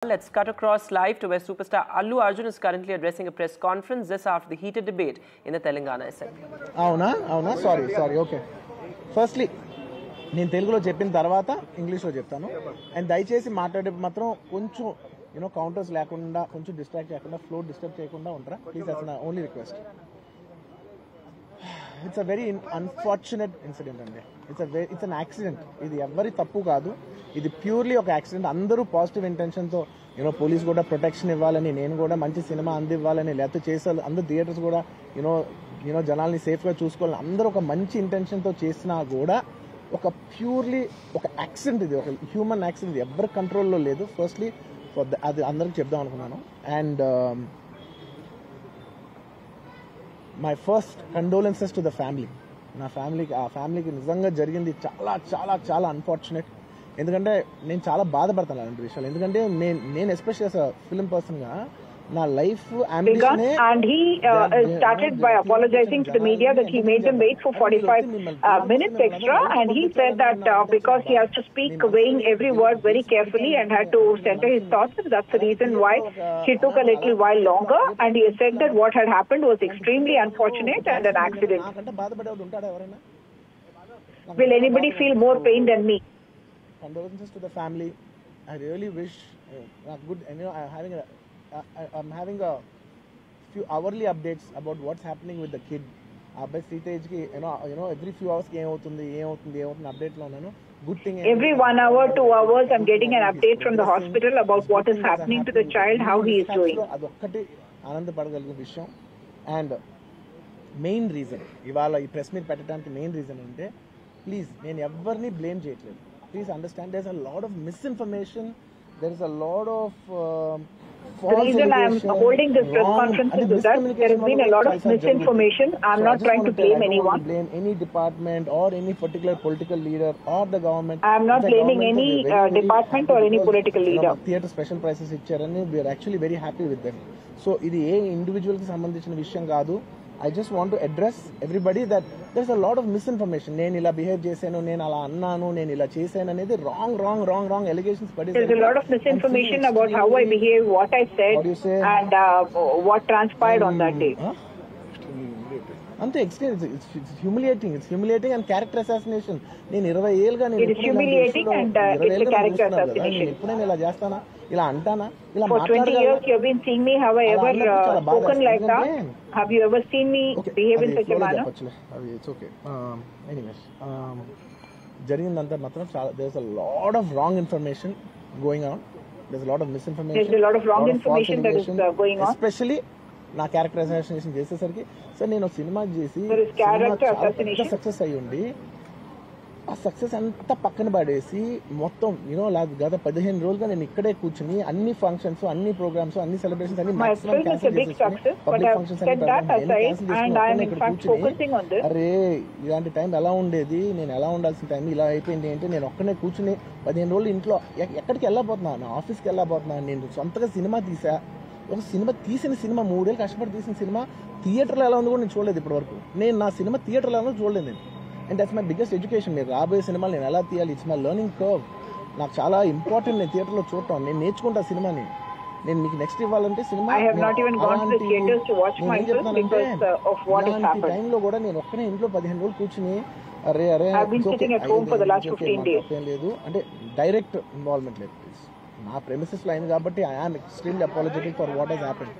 Let's cut across live to where superstar Allu Arjun is currently addressing a press conference. This after the heated debate in the Telangana Assembly. అవునా sorry okay firstly నేను తెలుగులో చెప్పిన తర్వాత ఇంగ్లీష్లో చెప్తాను and దయచేసి మాట్లాడే మాత్రం కొంచెం కౌంటర్స్ లేకుండా కొంచెం డిస్ట్రాక్ట్ చేయకుండా ఫ్లో డిస్టర్బ్ చేయకుండా ఉంటారా ప్లీజ్ అస్ నా only request. It's a very unfortunate incident అండి. It's an accident. ఇది ఎవరి తప్పు కాదు, ఇది ప్యూర్లీ ఒక యాక్సిడెంట్. అందరూ పాజిటివ్ ఇంటెన్షన్తో పోలీస్ కూడా ప్రొటెక్షన్ ఇవ్వాలని, నేను కూడా మంచి సినిమా అందివ్వాలని, లేకపోతే చేసారు అందరు థియేటర్స్ కూడా జనాల్ని సేఫ్గా చూసుకోవాలని అందరూ ఒక మంచి ఇంటెన్షన్తో చేసినా కూడా ఒక ప్యూర్లీ ఒక యాక్సిడెంట్, ఇది ఒక హ్యూమన్ యాక్సిడెంట్, ఇది ఎవరి కంట్రోల్లో లేదు. ఫస్ట్లీ అది అందరికి చెప్దాం అనుకున్నాను. And my first condolences to the family. ఆ ఫ్యామిలీకి నిజంగా జరిగింది చాలా చాలా చాలా అన్ఫార్చునేట్. ఎందుకంటే నేను చాలా బాధపడతాను అలాంటి విషయాలు. ఎందుకంటే నేను ఎస్పెషల్లీ యాస్ అ ఫిల్మ్ పర్సన్గా నా life begun, and he started by apologizing to the media that he made them wait for 45 minutes extra, and he said that because he has to speak weighing every word very carefully and had to center his thoughts, and that's the reason why he took a little while longer, and he said that what had happened was extremely unfortunate and an accident. Will anybody feel more pain than me? Condolences to the family. I really wish good, and I'm having a few hourly updates about what's happening with the kid. Abhay Sitej ki every few hours ki em avutundi update lo unnanu. Good thing every 1 hour 2 hours I'm getting an update from the hospital about what is happening to the child, how he is doing. adokkati ఆనందపడగలిగే విషయం. And main reason ఇవాళ ఈ press meet పెట్టడానికి main reason అంటే, please నేను ఎవరిని blame చేయట్లేదు. Please understand, there is a lot of misinformation, there is a lot of the reason I am holding this press conference is that there has been a lot of misinformation. I am not trying to blame anyone. Blame any department or any particular political leader or the government. I am not blaming any department or any political leader. Theatre special prices ఇచ్చారని we are actually very happy with them. So ఇది ఏ individual కి సంబంధించిన విషయం కాదు. I just want to address everybody that there's a lot of misinformation. నేను ఇలా behave చేశాను, నేను అలా అన్నాను, నేను ఇలా చేశాను అనేది wrong allegations. There's a lot of misinformation about how I behave, what I said, and what transpired on that day. అంతే experience. It's humiliating and character assassination. నేను 20 ఏళ్ళుగా నేను ఎప్పుడైనా ఇలా చేస్తానా, ఇలా అంటానా, ఇలా For 20 years you have been seeing me. Have I ever spoken like that? Have you ever seen me behave in such a manner? It's okay. Anyways, జరిగిందంతా మాత్రం there's a lot of wrong information going on. There's a lot of misinformation. There's a lot of wrong information that is going on. Especially నా character assassination చేసేసరికి sir, నేను cinema చేసి success అయ్యి ఉండి ఆ success అంతా పక్కన పడేసి మొత్తం గత 15 రోజులుగా నేను ఇక్కడే కూర్చుని అన్ని ఫంక్షన్స్, అన్ని ప్రోగ్రామ్స్, అన్ని సెలబ్రేషన్స్ అన్ని పబ్లిక్ ఫంక్షన్స్ కూర్చుని, అరే ఇలాంటి టైం ఎలా ఉండేది, నేను ఎలా ఉండాల్సిన టైం ఇలా అయిపోయింది అంటే నేను ఒక్కనే కూర్చుని 15 రోజులు ఇంట్లో ఎక్కడికి వెళ్ళబోతున్నాను, ఆఫీస్కి వెళ్ళబోతున్నాను. నేను సొంతగా సినిమా తీసా. ఒక తీసిన సినిమా 3 ఏళ్ళు కష్టపడి తీసిన సినిమా థియేటర్లో ఎలా ఉంది కూడా నేను చూడలేదు ఇప్పటి వరకు. నేను నా సినిమా థియేటర్లో ఎలా చూడలేదు నేను. And that's my biggest education. నేను రాబోయే సినిమాలు నేను ఎలా తీయాలి, ఇట్స్ మై లెర్నింగ్ కర్వ్. నాకు చాలా ఇంపార్టెంట్ నేను థియేటర్లో చూడటం. నేను నేర్చుకుంటా సినిమాని. నేను మీకు నెక్స్ట్ ఇవ్వాలంటే సినిమా టైంలో కూడా నేను ఒక్కనే ఇంట్లో 15 రోజులు కూర్చుని అరే లేదు అంటే డైరెక్ట్ ఇన్వాల్వ్మెంట్ లేదు. నా ప్రెమిసెస్ లో అయింది కాబట్టి I am extremely apologetic for what has happened.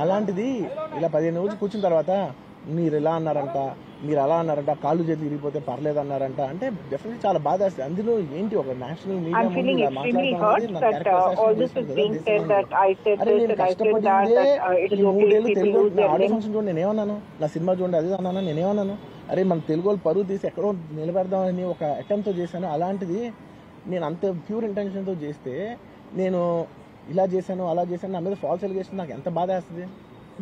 అలాంటిది ఇలా 15 రోజులు కూర్చున్న తర్వాత మీరు ఇలా అన్నారంట, మీరు అలా అన్నారంట, కాళ్ళు చేతులు ఇరిగిపోతే పర్లేదు అన్నారంట అంటే డెఫినెట్లీ చాలా బాధ వేస్తుంది. అందులో ఏంటి ఒక నేషనల్ మీడియా ఆడియో ఫంక్షన్ చూడండి నేనేమన్నాను, నా సినిమా చూడండి అది అన్నాను, నేనేమన్నాను, అరే మన తెలుగు వాళ్ళు పరువు తీసి ఎక్కడో నిలబెడదామని ఒక అటెంప్ట్తో చేశాను. అలాంటిది నేను అంత ప్యూర్ ఇంటెన్షన్తో చేస్తే నేను ఇలా చేశాను అలా చేశాను, నా మీద ఫాల్స్ ఎలిగేషన్ నాకు ఎంత బాధ వేస్తుంది.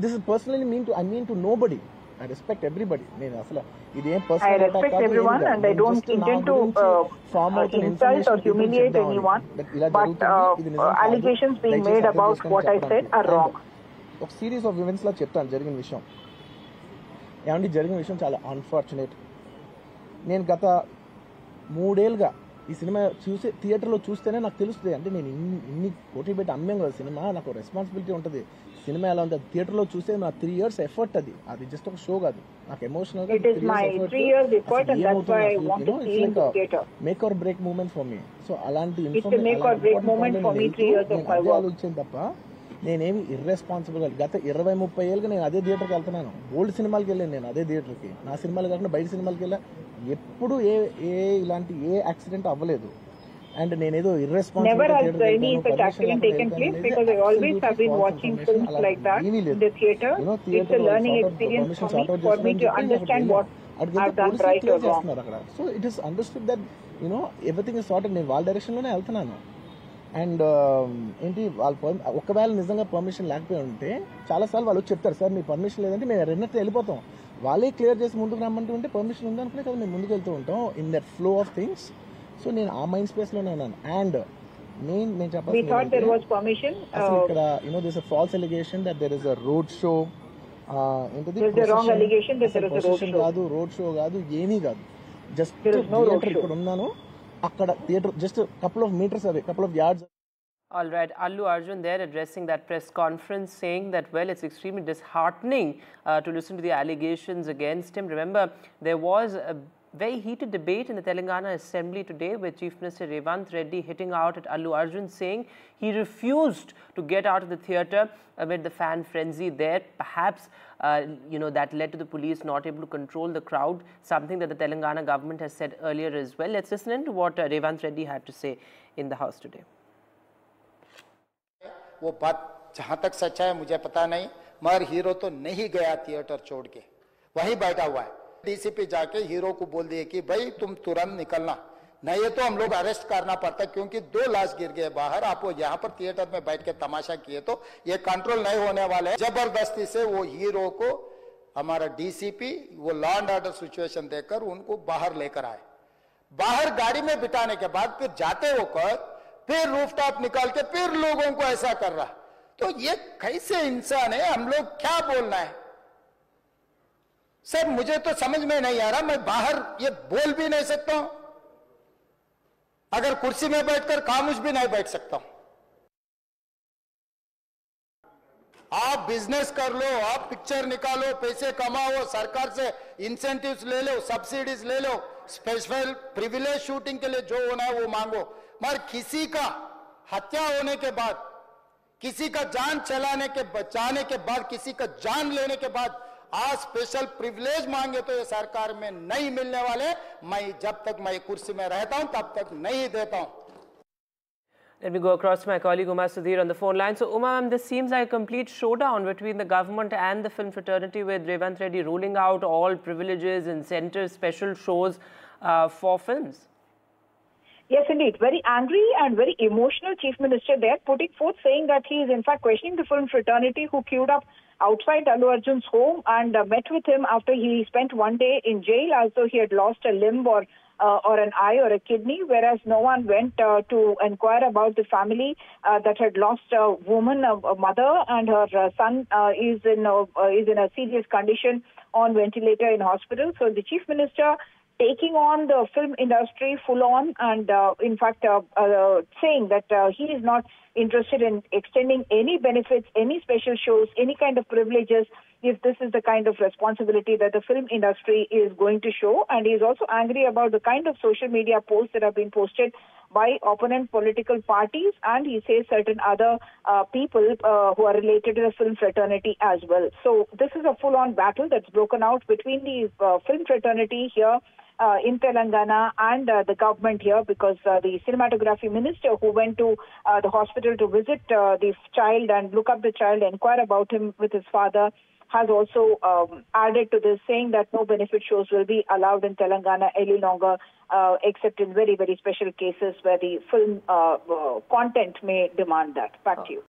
This is personally I mean to nobody. I respect everybody. నేను అసలు ఇదేం I respect everyone and I don't intend to insult or humiliate anyone, but allegations being made about what I said are wrong. ఒక series of events లా చెప్తాను జరిగిన విషయం. ఏమంటే జరిగిన విషయం చాలా అన్ఫార్చునేట్. నేను గత 3 ఏళ్ళుగా ఈ సినిమా థియేటర్లో చూస్తేనే నాకు తెలుస్తుంది. అంటే నేను ఇన్ని కోట్లు పెట్టి అమ్మేం కదా సినిమా, నాకు రెస్పాన్సిబిలిటీ ఉంటుంది. సినిమా ఎలా ఉంది థియేటర్లో చూస్తే నా 3 years ఎఫర్ట్, అది జస్ట్ ఒక షో కాదు, నాకు ఎమోషనల్ గా make or break moment for me. So అలాంటి ఆలోచించింది తప్ప నేనేమి ఇర్రెస్పాన్సిబుల్ గా గత 20-30 ఏళ్ళుగా నేను అదే థియేటర్కి వెళ్తున్నాను. ఓల్డ్ సినిమాలకి వెళ్ళాను నేను అదే థియేటర్కి. నా సినిమాలు కాకుండా బయట సినిమాలకి వెళ్ళా. ఎప్పుడు ఇలాంటి యాక్సిడెంట్ అవ్వలేదు. అండ్ నేనేదో Never has any such accident taken place because I always have been watching films like that in the theater. It's a learning experience for me to understand what I've done right or wrong. So it is understood that everything is sorted. నేను వాళ్ళ direction లోనే వెళ్తున్నాను. And ఏంటి వాళ్ళ ఒకవేళ నిజంగా permission లేకపోయి ఉంటే చాలాసార్లు వాళ్ళు చెప్తారు, సార్ మీ పర్మిషన్ లేదంటే మేము రెండట్టు వెళ్ళిపోతాం. వాళ్ళే క్లియర్ చేసి ముందుకు రమ్మంటూ ఉంటే పర్మిషన్ ఉందనుకునే కదా మేము ముందుకు వెళ్తూ ఉంటాం in that flow of things. So నేను ఆ మైండ్ స్పేస్ లోనే ఉన్నాను. అండ్ నేను చెప్పాలి ఇక్కడ this false allegation that there is a road show. ఏంటది కాదు, రోడ్ షో కాదు, ఏమీ కాదు. జస్ట్ థియేటర్ ఇక్కడ ఉన్నాను, అక్కడ theatre just couple of meters away, couple of yards. All right, Allu Arjun there addressing that press conference saying that, well, it's extremely disheartening to listen to the allegations against him. Remember, there was a very heated debate in the Telangana Assembly today with Chief Minister Revanth Reddy hitting out at Allu Arjun, saying he refused to get out of the theatre amid the fan frenzy there. Perhaps, that led to the police not able to control the crowd, something that the Telangana government has said earlier as well. Let's listen to what Revanth Reddy had to say in the House today. वो बात जहाँ तक सच्चा है मुझे पता नहीं, मगर हीरो तो नहीं गया थिएटर छोड़ के, वहीं बैठा हुआ है. डीसीपी जाके हीरो को बोल दिए कि भाई तुम तुरंत निकलना, नहीं है तो हम लोग अरेस्ट करना पड़ता, क्योंकि 2 लाश गिर गए बाहर. आप वो यहाँ पर थिएटर में बैठ के तमाशा किए तो ये कंट्रोल नहीं होने वाले है. जबरदस्ती से वो हीरो को हमारा डीसीपी वो लॉ एंड ऑर्डर सिचुएशन देकर उनको बाहर लेकर आए. बाहर गाड़ी में बिठाने के बाद फिर जाते होकर फिर रूफटॉप निकाल के फिर लोगों को ऐसा कर रहा. तो ये कैसे इंसान है, हम लोग क्या बोलना है सर, मुझे तो समझ में नहीं आ रहा. मैं बाहर ये बोल भी नहीं सकता हूं, अगर कुर्सी में बैठकर खामोश भी नहीं बैठ सकता हूं. आप बिजनेस कर लो, आप पिक्चर निकालो, पैसे कमाओ, सरकार से इंसेंटिव्स ले लो, सब्सिडीज ले लो, स्पेशल प्रिविलेज शूटिंग के लिए जो होना है वो मांगो. मगर किसी का हत्या होने के बाद, किसी का जान बचाने के बाद, किसी का जान लेने के बाद आज स्पेशल प्रिविलेज मांगे तो ये सरकार में नहीं मिलने वाले. मैं जब तक मैं कुर्सी में रहता हूं तब तक नहीं देता हूं. Let me go across to my colleague Uma Sudhir on the phone line. So Uma, this seems like a complete showdown between the government and the film fraternity, with Revanth Reddy ruling out all privileges, incentives, special shows for films. Yes, indeed. Very angry and very emotional Chief Minister there, putting forth saying that he is in fact questioning the film fraternity who queued up outside Allu Arjun's home and met with him after he spent one day in jail as though he had lost a limb or an eye or a kidney, whereas no one went to inquire about the family that had lost a woman, a mother, and her son is in a serious condition on ventilator in hospital. So the Chief Minister taking on the film industry full on and in fact saying that he is not interested in extending any benefits, any special shows, any kind of privileges if this is the kind of responsibility that the film industry is going to show. And he is also angry about the kind of social media posts that have been posted by opponent political parties, and he says certain other people who are related to the film fraternity as well. So this is a full-on battle that's broken out between the film fraternity here in Telangana and the government here, because the cinematography minister who went to the hospital to visit the child and look up the child, inquire about him with his father, has also added to this, saying that no benefit shows will be allowed in Telangana any longer, except in very, very special cases where the film content may demand that. Back to you.